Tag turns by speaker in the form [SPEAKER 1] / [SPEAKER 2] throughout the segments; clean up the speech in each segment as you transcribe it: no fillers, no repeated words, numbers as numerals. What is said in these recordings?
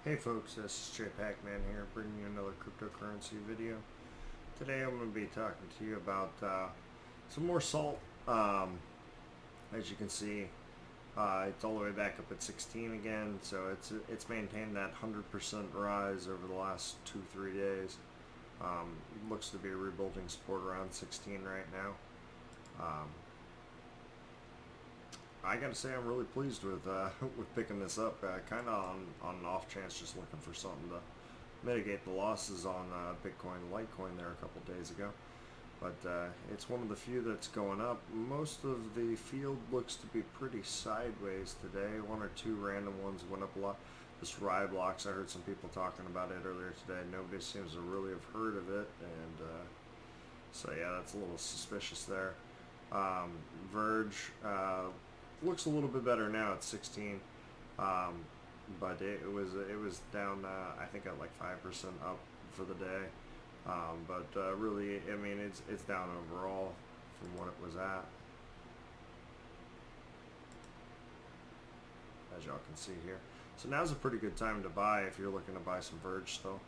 [SPEAKER 1] Hey folks, this is ssjpacman here, bringing you another cryptocurrency video. Today I'm going to be talking to you about some more salt. As you can see, it's all the way back up at 16 again, so it's maintained that 100% rise over the last 2-3 days. Looks to be rebuilding support around 16 right now. I gotta say I'm really pleased with with picking this up, kind of on an off chance, just looking for something to mitigate the losses on Bitcoin and Litecoin there a couple days ago. But it's one of the few that's going up. Most of the field looks to be pretty sideways today. One or two random ones went up a lot. This Ryblocks, I heard some people talking about it earlier today. Nobody seems to really have heard of it, and so yeah, that's a little suspicious there. Verge. Looks a little bit better now at 16, but it was down I think at like 5% up for the day, but really I mean it's down overall from what it was at, as y'all can see here. So now's a pretty good time to buy if you're looking to buy some Verge still.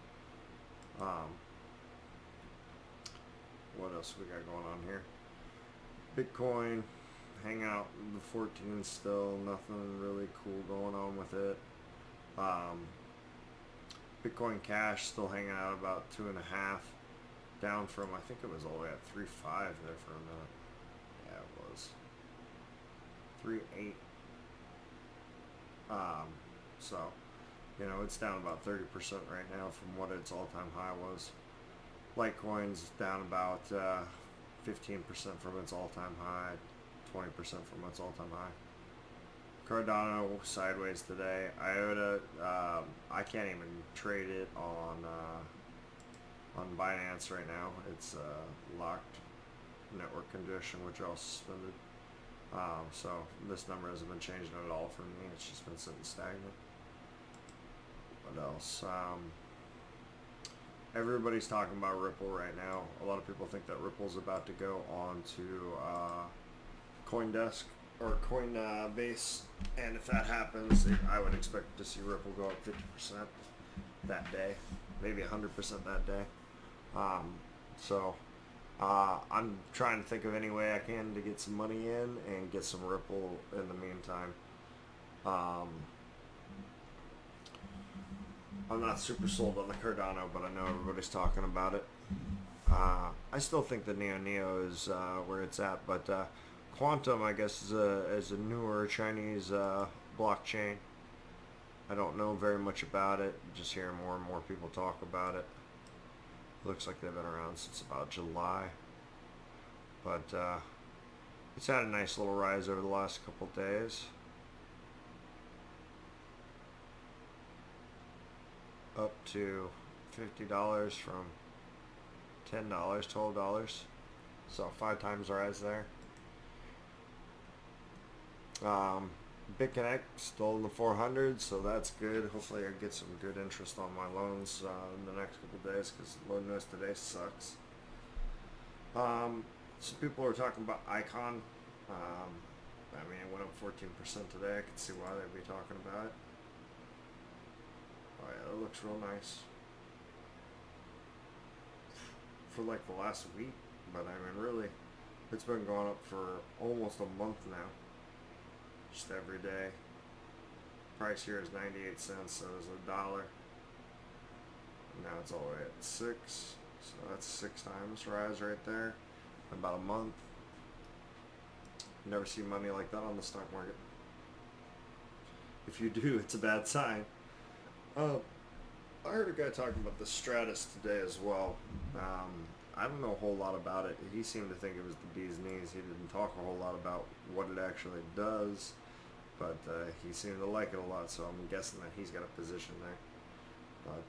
[SPEAKER 1] What else we got going on here? Bitcoin hang out in the 14 still, nothing really cool going on with it. Bitcoin Cash still hanging out about 2.5, down from, I think it was all the way at 3.5 there for a minute. Yeah, it was 3.8. So you know, it's down about 30% right now from what its all-time high was. Litecoin's down about 15% from its all-time high, 20% from its all-time high. Cardano sideways today. IOTA, I can't even trade it on Binance right now. It's locked network condition, which all suspended. So this number hasn't been changing at all for me. It's just been sitting stagnant. What else? Everybody's talking about Ripple right now. A lot of people think that Ripple's about to go on to CoinDesk or Coinbase, and if that happens, I would expect to see Ripple go up 50% that day, maybe 100% that day. I'm trying to think of any way I can to get some money in and get some Ripple in the meantime. I'm not super sold on the Cardano, but I know everybody's talking about it. I still think the Neo is where it's at, but Quantum, I guess, is a newer Chinese blockchain. I don't know very much about it. Just hearing more and more people talk about it. Looks like they've been around since about July, but it's had a nice little rise over the last couple days. Up to $50 from $10, $12. So 5 times the rise there. BitConnect still in the 400s, so that's good. Hopefully I get some good interest on my loans in the next couple days, because loan notice today sucks. Some people are talking about Icon. I mean, it went up 14% today. I can see why they'd be talking about it. Oh yeah, it looks real nice for like the last week, but I mean really, it's been going up for almost a month now. Just every day. Price here is 98 cents, so it's $1. Now it's all the way at 6, so that's 6 times rise right there in about a month. Never see money like that on the stock market. If you do, it's a bad sign. I heard a guy talking about the Stratus today as well. I don't know a whole lot about it. He seemed to think it was the bee's knees. He didn't talk a whole lot about what it actually does, but he seemed to like it a lot, so I'm guessing that he's got a position there. But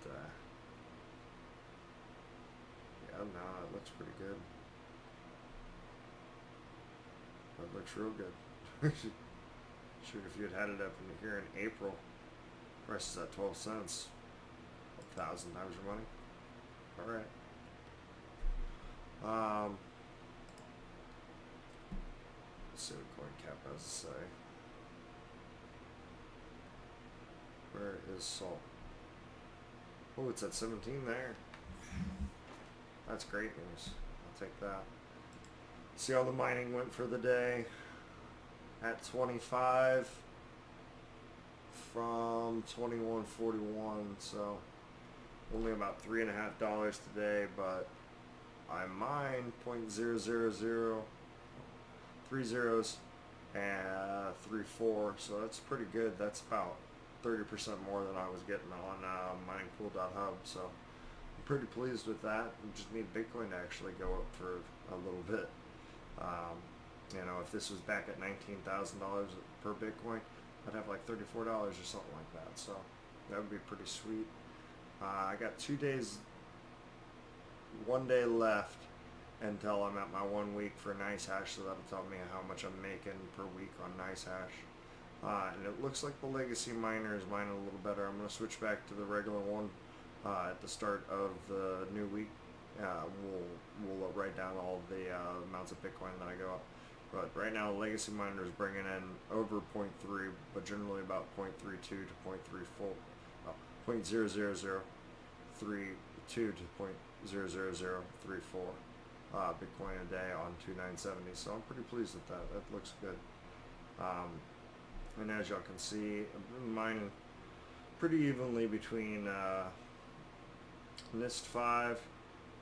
[SPEAKER 1] yeah, no, it looks pretty good. It looks real good. Shoot, if you had it up in here in April, price is at 12 cents. 1,000 times your money. Alright. Let's see what CoinCap has to say. Where is salt? Oh, it's at 17 there. That's great news. I'll take that. See how the mining went for the day. At 25 from 21.41, so only about $3.50 today, but I mined 0.000 3 zeros and 3.4, so that's pretty good. That's about 30% more than I was getting on mining pool.hub, so I'm pretty pleased with that. We just need Bitcoin to actually go up for a little bit. You know, if this was back at $19,000 per Bitcoin, I'd have like $34 or something like that, so that would be pretty sweet. I got 2 days, 1 day left until I'm at my 1 week for NICEHASH, so that'll tell me how much I'm making per week on NICEHAsh. And it looks like the legacy miner is mining a little better. I'm going to switch back to the regular one at the start of the new week. We'll write down all the amounts of Bitcoin that I go up. But right now, the legacy miner is bringing in over 0.3, but generally about 0.32 to 0.34, 0.00032 to 0.00034 Bitcoin a day on 2970. So I'm pretty pleased with that. That looks good. And as y'all can see, I've been mining pretty evenly between NIST5,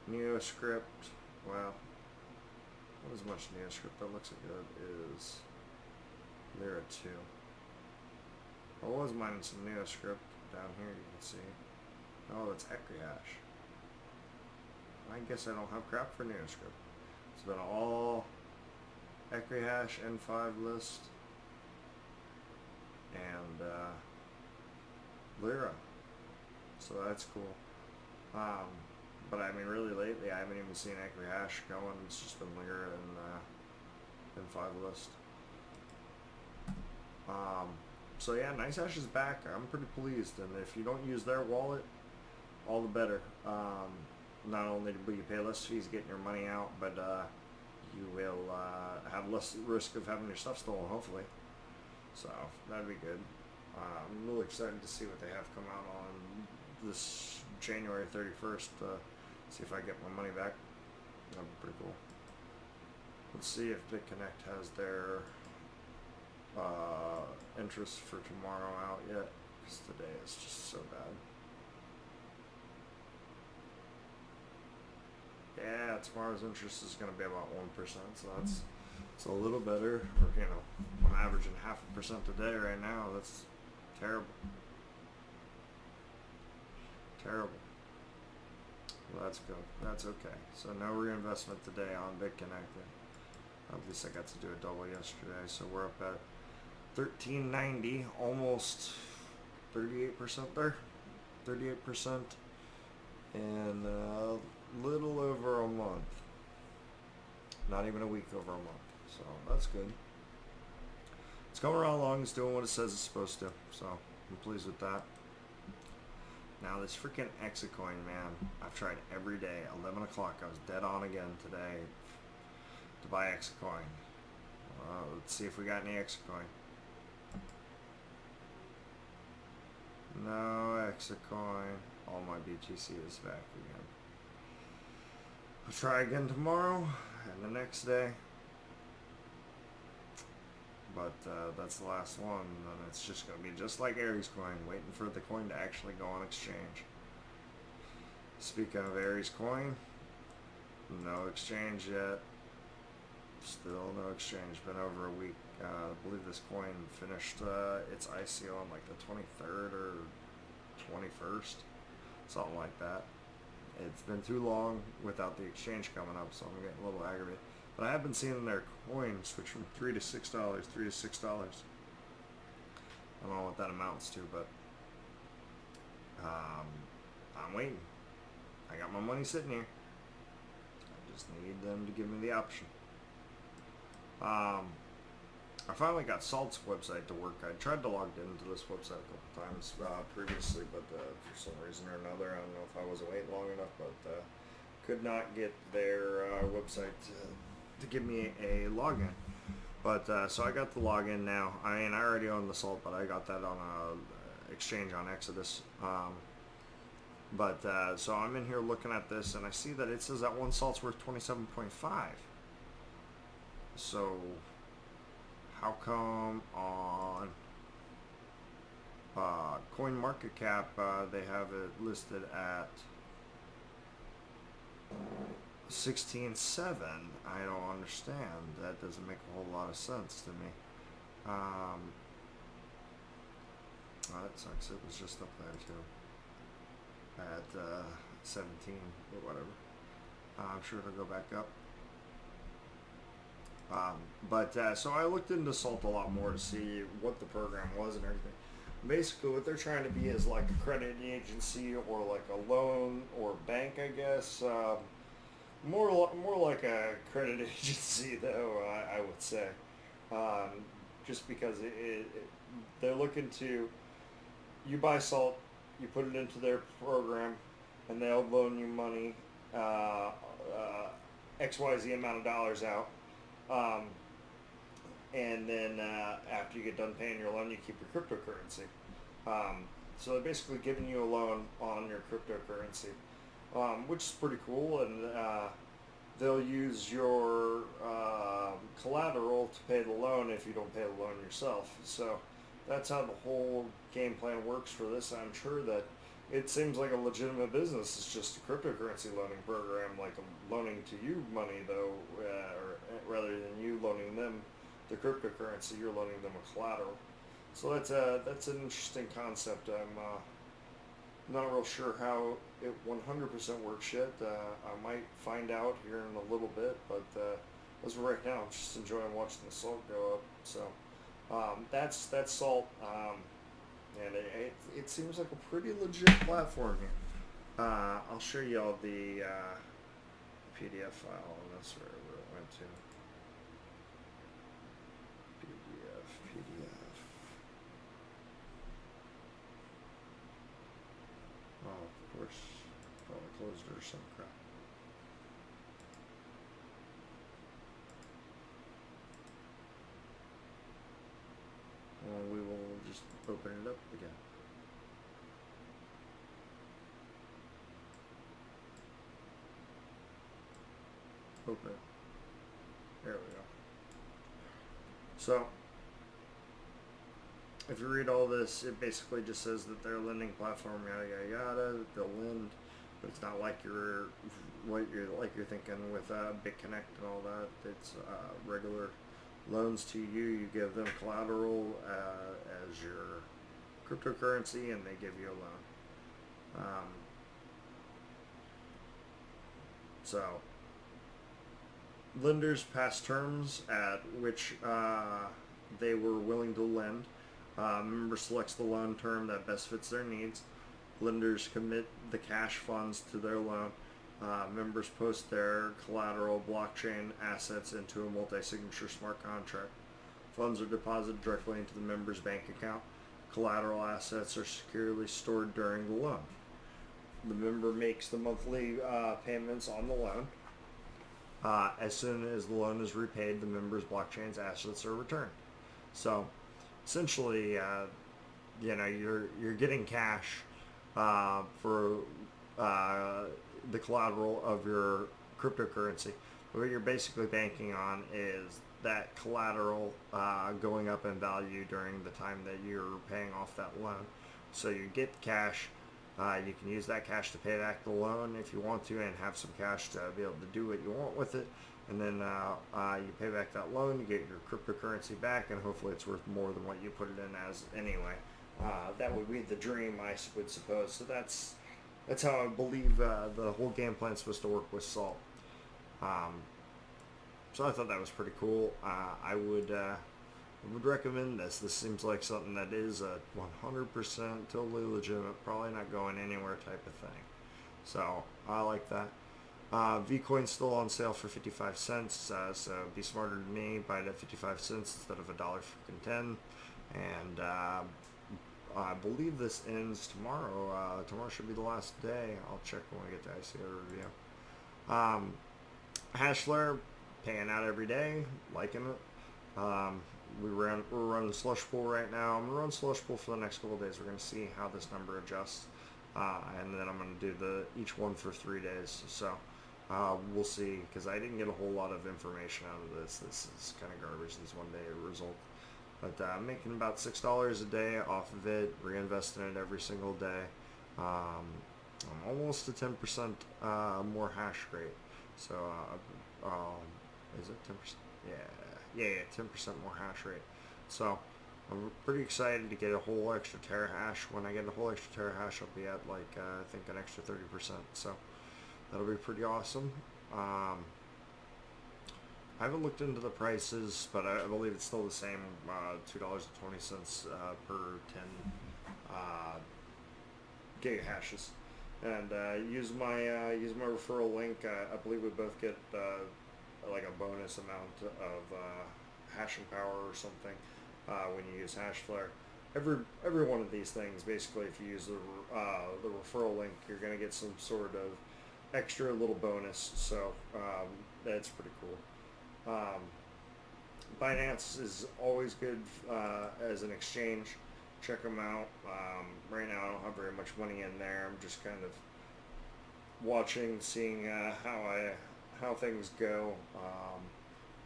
[SPEAKER 1] NeoScript, well, not as much NeoScript, that looks good, is Lyra 2. I was mining some NeoScript down here, you can see. Oh, that's NICEHASH. I guess I don't have crap for NeoScript. It's been all NICEHASH N5 list and Lyra, so that's cool. But I mean, really lately, I haven't even seen NICEHASH going. It's just been Lyra and N5 list. So yeah, NICEHASH is back. I'm pretty pleased, and if you don't use their wallet, all the better. Not only will you pay less fees getting your money out, but you will have less risk of having your stuff stolen, hopefully. So that'd be good. I'm really excited to see what they have come out on this January 31st. See if I get my money back. That'd be pretty cool. Let's see if BitConnect has their interest for tomorrow out yet, because today is just so bad. Yeah, tomorrow's interest is going to be about 1%, so it's a little better. Or, you know, I'm averaging 0.5% a day right now. That's terrible. Terrible. Well, that's good. That's okay. So no reinvestment today on BitConnect. At least I got to do a double yesterday. So we're up at 1390, almost 38% there. 38% in a little over a month. Not even a week over a month. So that's good. It's coming around along. It's doing what it says it's supposed to. So I'm pleased with that. Now this freaking Exacoin, man, I've tried every day. 11 o'clock, I was dead on again today to buy Exacoin. Let's see if we got any Exacoin. No Exacoin. All my BTC is back again. I'll try again tomorrow and the next day. But that's the last one, and it's just going to be just like Aries coin, waiting for the coin to actually go on exchange. Speaking of Aries coin, no exchange yet. Still no exchange. Been over a week. I believe this coin finished its ICO on like the 23rd or 21st, something like that. It's been too long without the exchange coming up, so I'm getting a little aggravated. But I have been seeing their coin switch from $3 to $6, $3 to $6. I don't know what that amounts to, but I'm waiting. I got my money sitting here. I just need them to give me the option. I finally got Salt's website to work. I tried to log into this website a couple times previously, but for some reason or another, I don't know if I wasn't waiting long enough, but could not get their website to give me a login. But so I got the login now. I mean, I already own the Salt, but I got that on a exchange on Exodus. But so I'm in here looking at this, and I see that it says that one salt's worth 27.5. So how come on Coin Market Cap they have it listed at 16.7? I don't understand. That doesn't make a whole lot of sense to me. Oh, that sucks. It was just up there too at 17 or whatever. I'm sure it'll go back up. So I looked into Salt a lot more to see what the program was and everything. Basically, what they're trying to be is like a credit agency or like a loan or bank, I guess. More like a credit agency, though, I would say. Just because they're looking to, you buy salt, you put it into their program, and they'll loan you money, XYZ amount of dollars out. And then after you get done paying your loan, you keep your cryptocurrency. So they're basically giving you a loan on your cryptocurrency, which is pretty cool. And they'll use your collateral to pay the loan if you don't pay the loan yourself. So that's how the whole game plan works for this. I'm sure that it seems like a legitimate business. It's just a cryptocurrency loaning program, like loaning to you money, though, or rather than you loaning them the cryptocurrency, you're loaning them a collateral. So that's an interesting concept. I'm not real sure how it 100% works yet. I might find out here in a little bit, but as of right now, I'm just enjoying watching the salt go up. So that's Salt, and it seems like a pretty legit platform here. I'll show you all the PDF file, and that's where it went to. PDF. Oh, of course, probably closed it or some crap. Well, we will just open it up again. Open it. There we go. So, if you read all this, it basically just says that they're a lending platform, yada yada yada. They'll lend, but it's not like you're thinking with BitConnect and all that. It's regular loans to you. You give them collateral as your cryptocurrency, and they give you a loan. So lenders pass terms at which they were willing to lend. Member selects the loan term that best fits their needs. Lenders commit the cash funds to their loan. Members post their collateral blockchain assets into a multi-signature smart contract. Funds are deposited directly into the member's bank account. Collateral assets are securely stored during the loan. The member makes the monthly payments on the loan. As soon as the loan is repaid, the member's blockchain's assets are returned. So essentially, you're getting cash for the collateral of your cryptocurrency. But what you're basically banking on is that collateral going up in value during the time that you're paying off that loan. So you get cash. You can use that cash to pay back the loan if you want to, and have some cash to be able to do what you want with it. And then you pay back that loan, you get your cryptocurrency back, and hopefully it's worth more than what you put it in as anyway. That would be the dream, I would suppose. So that's how I believe the whole game plan is supposed to work with Salt. So I thought that was pretty cool. I would recommend this. This seems like something that is a 100% totally legitimate, probably not going anywhere type of thing. So I like that. Vcoin's still on sale for 55 cents, so be smarter than me, buy it at 55 cents instead of $1.10. And I believe this ends tomorrow. Tomorrow should be the last day. I'll check when we get to ICO review. Hashflare, paying out every day, liking it. We're running slush pool right now. I'm gonna run slush pool for the next couple of days. We're gonna see how this number adjusts. and then I'm going to do each one for 3 days. So we'll see, because I didn't get a whole lot of information out of this. This is kind of garbage, this 1 day result. But I'm making about $6 a day off of it, reinvesting it every single day. I'm almost to 10% more hash rate. So is it 10%? Yeah, 10% more hash rate. So I'm pretty excited to get a whole extra terahash. When I get a whole extra terahash, I'll be at like I think an extra 30%. So that'll be pretty awesome. I haven't looked into the prices, but I believe it's still the same, $2.20 per 10 gigahashes. And use my referral link. I believe we both get like a bonus amount of hashing power or something when you use Hashflare. Every one of these things, basically, if you use the referral link, you're going to get some sort of extra little bonus. So that's pretty cool. Binance is always good as an exchange. Check them out. Right now I don't have very much money in there. I'm just kind of watching, seeing how things go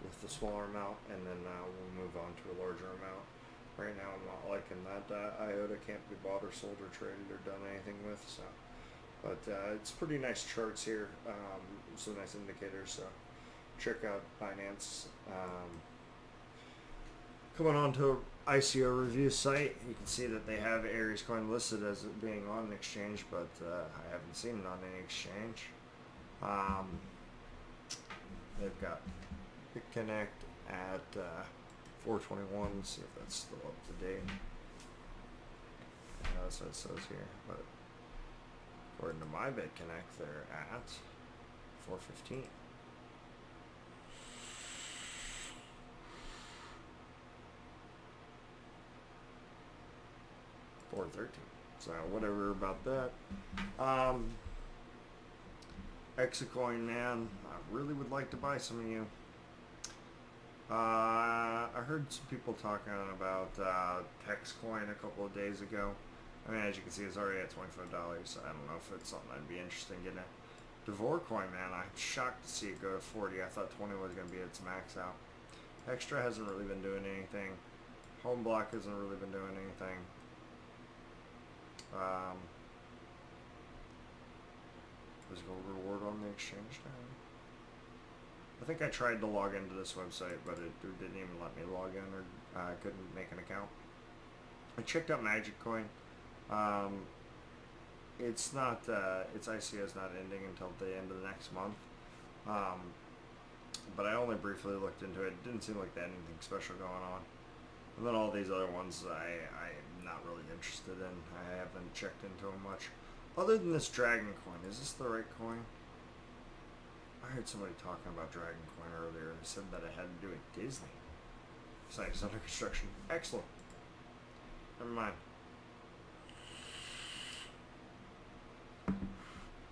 [SPEAKER 1] with the smaller amount, and then we'll move on to a larger amount. Right now I'm not liking that IOTA can't be bought or sold or traded or done anything with. So, but it's pretty nice charts here. Some nice indicators. So check out Binance. Coming on to ICO review site, you can see that they have Aries coin listed as it being on an exchange, but I haven't seen it on any exchange. They've got BitConnect at 421. Let's see if that's still up to date. That's what it says here, but according to my BitConnect, they're at 415. $413. So whatever about that. Exacoin, man, I really would like to buy some of you. I heard some people talking about Texcoin a couple of days ago. I mean, as you can see, it's already at $25. I don't know if it's something I'd be interested in getting at. Devorcoin, man, I'm shocked to see it go to 40. I thought 20 was going to be its max out. Extra hasn't really been doing anything. Home Block hasn't really been doing anything. Physical reward on the exchange now. I think I tried to log into this website, but it didn't even let me log in, or I couldn't make an account. I checked out Magic Coin. It's not, its ICO is not ending until the end of the next month. But I only briefly looked into it. It didn't seem like they had anything special going on. And then all these other ones I'm not really interested in. I haven't checked into them much. Other than this Dragon Coin, is this the right coin? I heard somebody talking about Dragon Coin earlier. They said that it had to do with Disney. It's like it's under construction. Excellent. Never mind.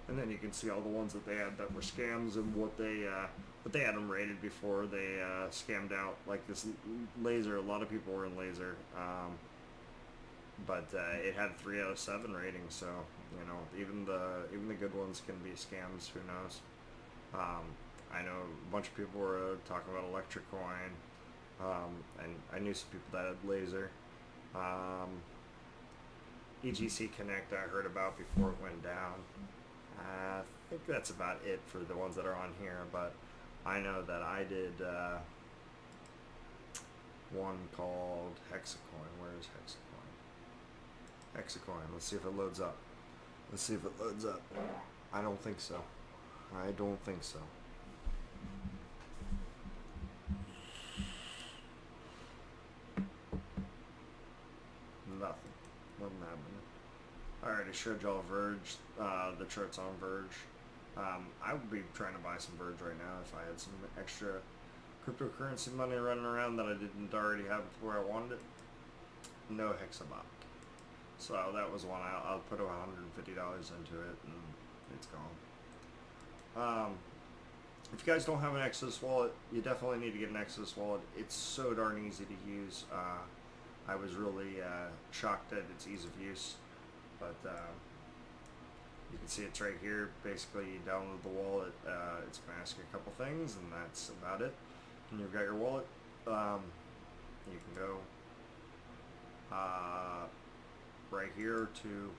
[SPEAKER 1] And then you can see all the ones that they had that were scams and what they had them rated before they scammed out. Like this laser, a lot of people were in laser, but it had 3 out of 7 rating. So you know, even the good ones can be scams. Who knows? I know a bunch of people were talking about Electric Coin, and I knew some people that had laser. EGC Connect I heard about before it went down. I think that's about it for the ones that are on here, but I know that I did one called Hexacoin. Where is Hexacoin? Hexacoin. Let's see if it loads up. Let's see if it loads up. I don't think so. I don't think so. Nothing. Nothing happening. Alright, I showed y'all Verge, the charts on Verge. I would be trying to buy some Verge right now if I had some extra cryptocurrency money running around that I didn't already have where I wanted it. No Hexabot. So that was one. I'll put $150 into it and it's gone. If you guys don't have an Exodus wallet, you definitely need to get an Exodus wallet. It's so darn easy to use. I was really shocked at its ease of use. But You can see it's right here. Basically, you download the wallet. It's going to ask you a couple things, and that's about it. And you've got your wallet. You can go right here to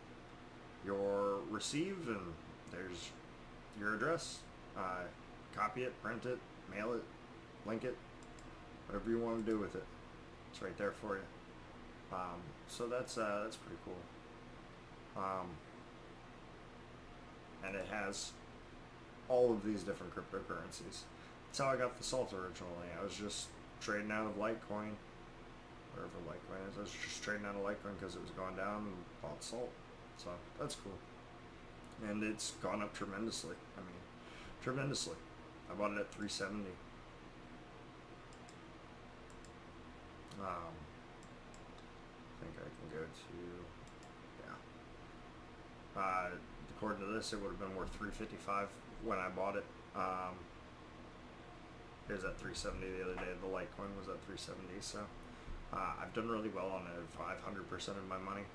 [SPEAKER 1] your receive, and there's your address. Copy it, print it, mail it, link it, whatever you want to do with it. It's right there for you. So that's pretty cool. And it has all of these different cryptocurrencies. That's how I got the Salt originally. I was just trading out of Litecoin, whatever Litecoin is. I was just trading out of Litecoin because it was going down, and bought Salt. So that's cool. And it's gone up tremendously. I mean, tremendously. I bought it at 370. I think I can go to, yeah. According to this, it would have been worth 355 when I bought it. It was at 370 the other day. The Litecoin was at 370, so I've done really well on it. 500% of my money.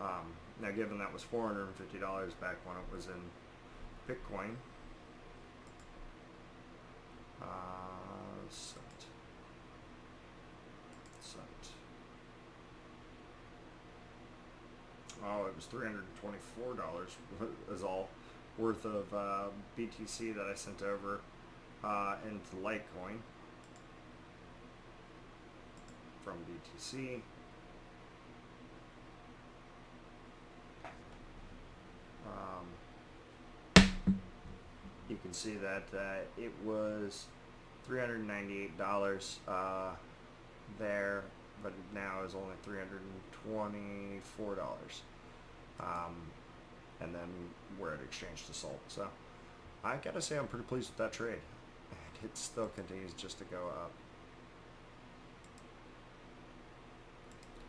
[SPEAKER 1] Now, given that was $450 back when it was in Bitcoin. Oh, it was $324 is all worth of BTC that I sent over into Litecoin from BTC. You can see that it was $398 there, but now is only $324. And then where it exchanged to Salt. So I gotta say I'm pretty pleased with that trade. It still continues just to go up.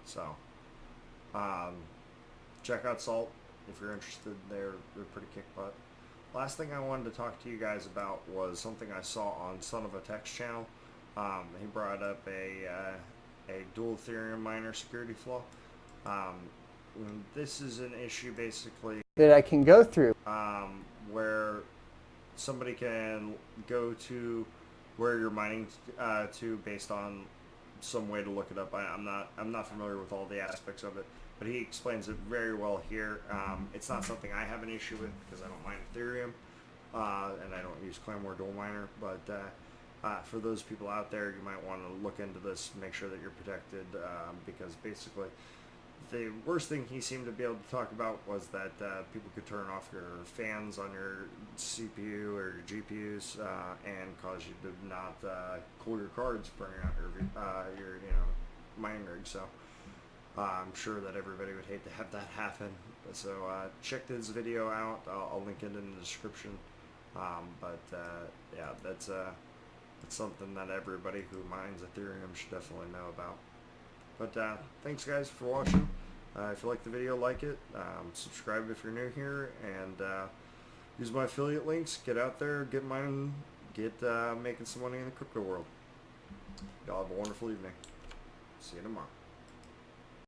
[SPEAKER 1] So check out Salt if you're interested. They're pretty kick butt. Last thing I wanted to talk to you guys about was something I saw on Son of a Tech's channel. He brought up a dual Ethereum miner security flaw. This is an issue basically
[SPEAKER 2] that I can go through,
[SPEAKER 1] where somebody can go to where you're mining to based on some way to look it up. I'm not familiar with all the aspects of it, but he explains it very well here. It's not something I have an issue with because I don't mine Ethereum and I don't use Clamware Dual Miner, but for those people out there, you might want to look into this, make sure that you're protected, because basically the worst thing he seemed to be able to talk about was that people could turn off your fans on your CPU or your GPUs and cause you to not cool your cards burning out your mining rig. So I'm sure that everybody would hate to have that happen. So check this video out. I'll link it in the description. Yeah, that's something that everybody who mines Ethereum should definitely know about. But thanks guys for watching. If you like the video, like it. Subscribe if you're new here, and use my affiliate links. Get out there, get mining, get making some money in the crypto world. Y'all have a wonderful evening. See you tomorrow.